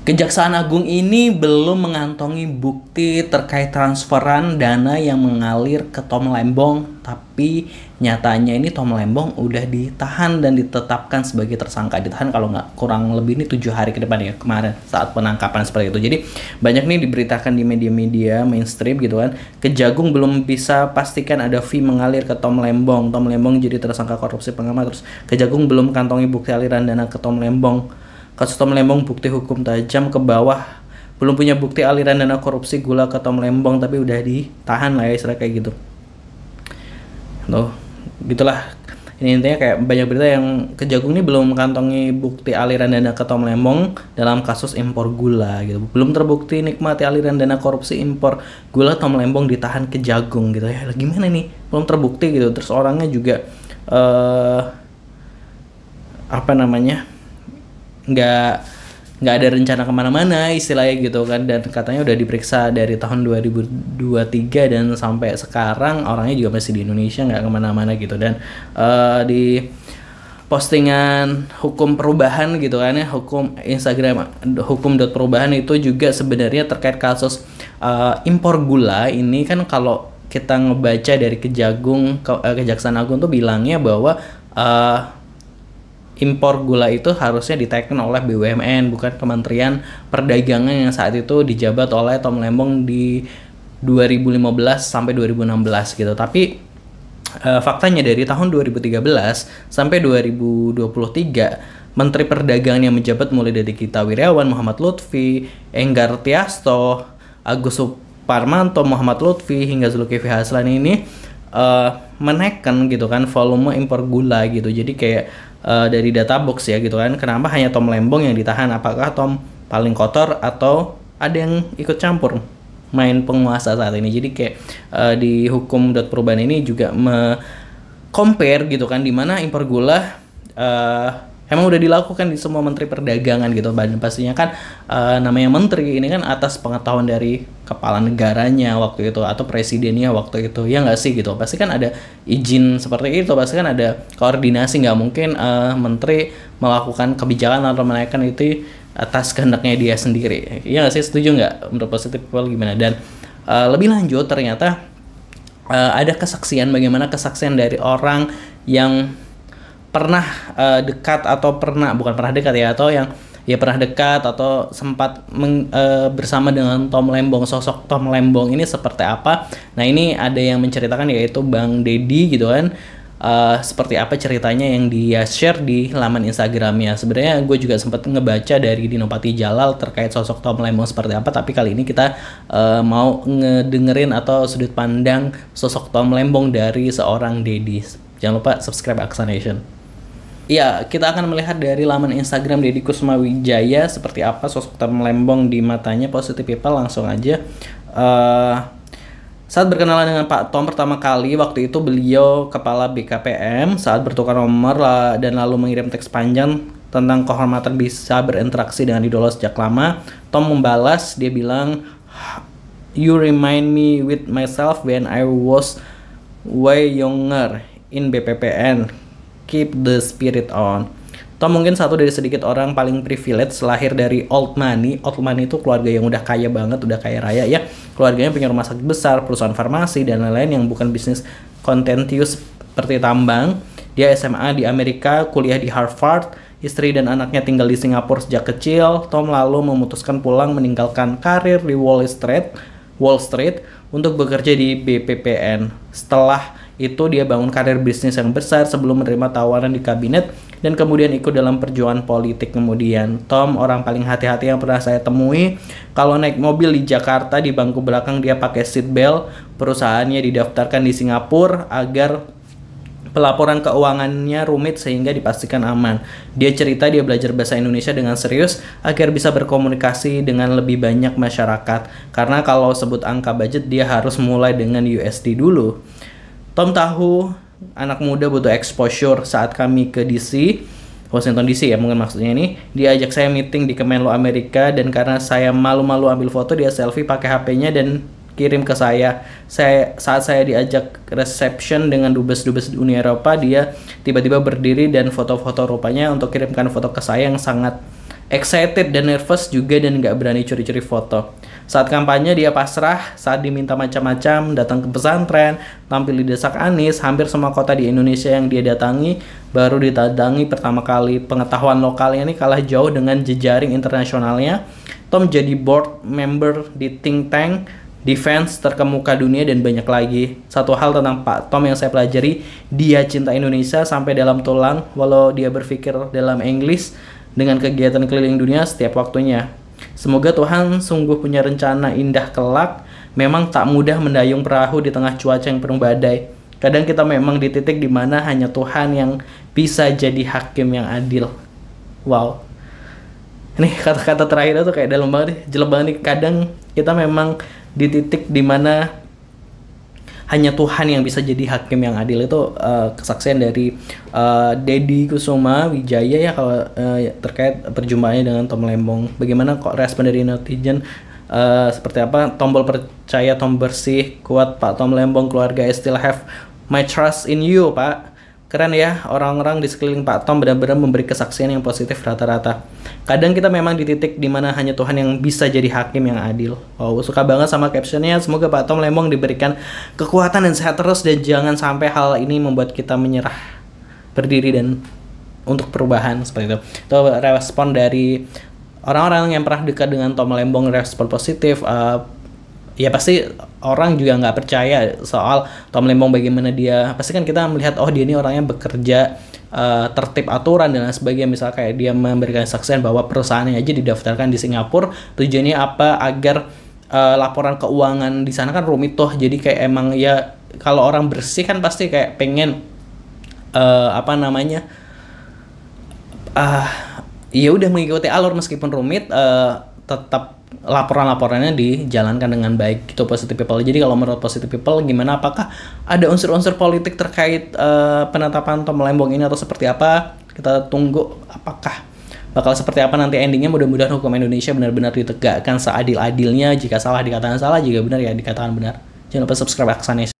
Kejaksaan Agung ini belum mengantongi bukti terkait transferan dana yang mengalir ke Tom Lembong, tapi nyatanya ini Tom Lembong udah ditahan dan ditetapkan sebagai tersangka. Ditahan kalau nggak kurang lebih ini 7 hari ke depan ya, kemarin saat penangkapan seperti itu. Jadi banyak nih diberitakan di media-media mainstream gitu kan. Kejagung belum bisa pastikan ada fee mengalir ke Tom Lembong. Tom Lembong jadi tersangka korupsi pengamat. Terus Kejagung belum kantongi bukti aliran dana ke Tom Lembong. Kasus Tom Lembong bukti hukum tajam ke bawah, belum punya bukti aliran dana korupsi gula ke Tom Lembong, tapi udah ditahan lah ya, istilah kayak gitu. Tuh, gitulah. Ini intinya kayak banyak berita yang Kejagung ini belum mengantongi bukti aliran dana ke Tom Lembong dalam kasus impor gula gitu. Belum terbukti nikmati aliran dana korupsi impor gula, Tom Lembong ditahan Kejagung gitu ya. Gimana nih? Belum terbukti gitu. Terus orangnya juga nggak ada rencana kemana-mana istilahnya gitu kan, dan katanya udah diperiksa dari tahun 2023 dan sampai sekarang orangnya juga masih di Indonesia, nggak kemana-mana gitu. Dan di postingan hukum perubahan gitu kan ya, hukum Instagram hukum.perubahan itu juga sebenarnya terkait kasus impor gula ini kan. Kalau kita ngebaca dari Kejaksaan Agung tuh bilangnya bahwa impor gula itu harusnya diteken oleh BUMN, bukan Kementerian Perdagangan yang saat itu dijabat oleh Tom Lembong di 2015 sampai 2016 gitu. Tapi faktanya dari tahun 2013 sampai 2023 Menteri Perdagangan yang menjabat mulai dari Gita Wirjawan, Muhammad Lutfi, Enggar Tiasto, Agus Suparmanto, Muhammad Lutfi hingga Zulkifli Hasan ini menekan gitu kan volume impor gula gitu. Jadi kayak dari data box ya gitu kan, kenapa hanya Tom Lembong yang ditahan? Apakah Tom paling kotor atau ada yang ikut campur main penguasa saat ini? Jadi kayak di hukum.perubahan ini juga compare gitu kan, dimana impor gula emang udah dilakukan di semua menteri perdagangan gitu. Dan pastinya kan namanya menteri ini kan atas pengetahuan dari kepala negaranya waktu itu atau presidennya waktu itu, ya nggak sih gitu. Pasti kan ada izin seperti itu, pasti kan ada koordinasi. Nggak mungkin menteri melakukan kebijakan atau menaikkan itu atas kehendaknya dia sendiri, ya nggak sih? Setuju nggak menurut positive people gimana? Dan lebih lanjut ternyata ada bagaimana kesaksian dari orang yang pernah dekat atau bukan pernah dekat ya, atau yang ya pernah dekat atau sempat bersama dengan Tom Lembong. Sosok Tom Lembong ini seperti apa? Nah, ini ada yang menceritakan yaitu Bang Deddy gitu kan. Seperti apa ceritanya yang dia share di laman Instagramnya. Sebenarnya gue juga sempat ngebaca dari Dinopati Jalal terkait sosok Tom Lembong seperti apa, tapi kali ini kita mau ngedengerin atau sudut pandang sosok Tom Lembong dari seorang Deddy. Jangan lupa subscribe Aksa Nation. Ya, kita akan melihat dari laman Instagram Deddy Kussumawijaya seperti apa sosok Tom Lembong di matanya positive people. Langsung aja. Saat berkenalan dengan Pak Tom pertama kali, waktu itu beliau kepala BKPM, saat bertukar nomor dan lalu mengirim teks panjang tentang kehormatan bisa berinteraksi dengan idola sejak lama. Tom membalas, dia bilang, "You remind me with myself when I was way younger in BPPN. Keep the spirit on." Tom mungkin satu dari sedikit orang paling privilege, lahir dari old money. Old money itu keluarga yang udah kaya banget, udah kaya raya ya. Keluarganya punya rumah sakit besar, perusahaan farmasi, dan lain-lain yang bukan bisnis kontentius seperti tambang. Dia SMA di Amerika, kuliah di Harvard, istri dan anaknya tinggal di Singapura sejak kecil. Tom lalu memutuskan pulang meninggalkan karir di Wall Street untuk bekerja di BPPN. Setelah itu dia bangun karir bisnis yang besar sebelum menerima tawaran di kabinet dan kemudian ikut dalam perjuangan politik kemudian. Tom orang paling hati-hati yang pernah saya temui. Kalau naik mobil di Jakarta, di bangku belakang dia pakai seat belt. Perusahaannya didaftarkan di Singapura agar pelaporan keuangannya rumit sehingga dipastikan aman. Dia cerita dia belajar bahasa Indonesia dengan serius agar bisa berkomunikasi dengan lebih banyak masyarakat. Karena kalau sebut angka budget dia harus mulai dengan USD dulu. Tom tahu anak muda butuh exposure. Saat kami ke DC, Washington DC ya mungkin maksudnya ini, dia ajak saya meeting di Kemenlo Amerika, dan karena saya malu-malu ambil foto, dia selfie pakai HP-nya dan kirim ke saya. Saat saya diajak reception dengan dubes-dubes Uni Eropa, dia tiba-tiba berdiri dan foto-foto rupanya untuk kirimkan foto ke saya yang sangat excited dan nervous juga dan nggak berani curi-curi foto. Saat kampanye dia pasrah, saat diminta macam-macam, datang ke pesantren, tampil di Desak Anies, hampir semua kota di Indonesia yang dia datangi, baru ditadangi pertama kali. Pengetahuan lokalnya ini kalah jauh dengan jejaring internasionalnya. Tom jadi board member di think tank, defense terkemuka dunia dan banyak lagi. Satu hal tentang Pak Tom yang saya pelajari, dia cinta Indonesia sampai dalam tulang, walau dia berpikir dalam English, dengan kegiatan keliling dunia setiap waktunya. Semoga Tuhan sungguh punya rencana indah kelak. Memang tak mudah mendayung perahu di tengah cuaca yang penuh badai. Kadang kita memang di titik dimana hanya Tuhan yang bisa jadi hakim yang adil. Wow. Ini kata-kata terakhir tuh kayak dalam banget nih, jelek banget nih. Kadang kita memang di titik dimana hanya Tuhan yang bisa jadi hakim yang adil. Itu kesaksian dari Deddy Kusuma Wijaya ya kalau terkait perjumpaannya dengan Tom Lembong. Bagaimana kok respon dari netizen, seperti apa? Tombol percaya, Tom bersih, kuat Pak Tom Lembong, keluarga I still have my trust in you Pak. Keren ya, orang-orang di sekeliling Pak Tom benar-benar memberi kesaksian yang positif rata-rata. Kadang kita memang di titik dimana hanya Tuhan yang bisa jadi hakim yang adil. Wow, suka banget sama captionnya. Semoga Pak Tom Lembong diberikan kekuatan dan sehat terus, dan jangan sampai hal ini membuat kita menyerah, berdiri dan untuk perubahan seperti itu. Itu respon dari orang-orang yang pernah dekat dengan Tom Lembong, respon positif. Ya pasti orang juga nggak percaya soal Tom Lembong bagaimana dia. Pasti kan kita melihat dia ini orangnya bekerja tertib aturan dan lain sebagainya. Misal kayak dia memberikan kesaksian bahwa perusahaannya aja didaftarkan di Singapura. Tujuannya apa? Agar laporan keuangan di sana kan rumit tuh. Jadi kayak emang ya kalau orang bersih kan pasti kayak pengen ya udah mengikuti alur meskipun rumit, tetap laporan-laporannya dijalankan dengan baik gitu, positive people. Jadi kalau menurut positive people gimana, apakah ada unsur-unsur politik terkait penetapan Tom Lembong ini atau seperti apa? Kita tunggu apakah bakal seperti apa nanti endingnya. Mudah-mudahan hukum Indonesia benar-benar ditegakkan seadil-adilnya. Jika salah dikatakan salah, jika benar ya dikatakan benar. Jangan lupa subscribe Aksanes.